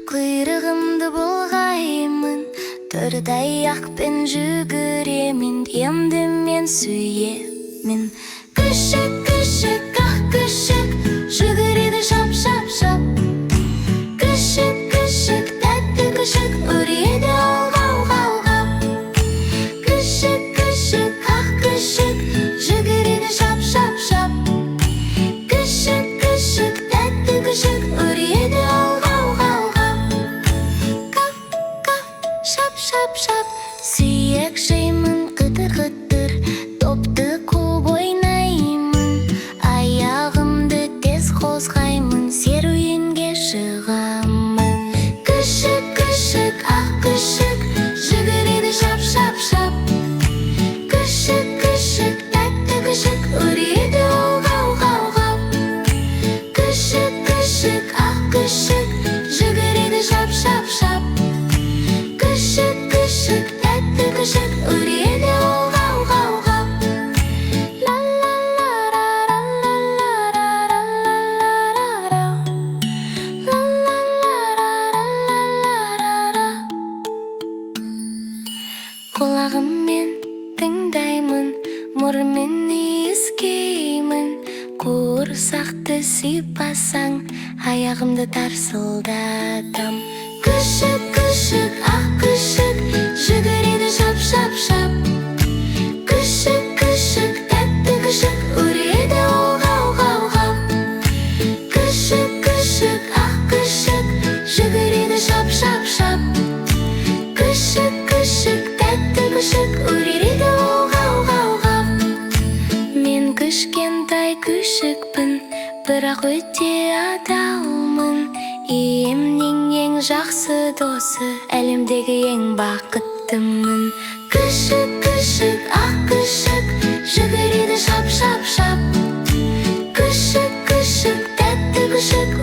Құйрығымды бұлғаймын, төрдай ақпен жүгіремін, емді мен сүйемін. Күшік, күшік, ақ күшік, жүгіреді шап, шап, шап. Күшік, күшік, тәтті күшік, үреді алға, алға, алға. Күшік, күшік, ақ күшік, жүгіреді шап, шап, шап. Күшік, күшік, тәтті күшік, үреді алға, алға, алға. Кап, кап, шап, шап, шап. Сүйек жеймін, қытыр, қытыр, топты қуып ойнаймын. Аяғымды тез қозғаймын, серуенге шығамын. Күшік, күшік, ақ күшік, жүгіреді шап, шап, шап. Күшік, күшік, тәтті күшік, үреді алға, алға, алға. Күшік, күшік, ақ күшік, жүгіреді шап, шап, шап. Күшік, күшік, тәтті күшік, үреді алға, алға, алға. Құлағыммен тыңдаймын, мұрынмен иіскеймін. Құрсақты сипасаң, аяғымды тарсылдатам. Күшік, күшік, ақ күшік, жүгіреді шап, шап, шап. Күшік, күшік, тәтті күшік, үреді алға, алға, алға. Күшік, күшік, ақ күшік, жүгіреді шап, шап, шап. Күшік, күшік, тәтті күшік, үреді алға, алға, алға. Мен кішкентай күшікпін, бірақ өте адалмын. Иемнің ең жақсы досы, әлемдегі ең бақыттымын. Күшік, күшік, ақ күшік, жүгіреді шап, шап, шап. Күшік, күшік, тәтті күшік,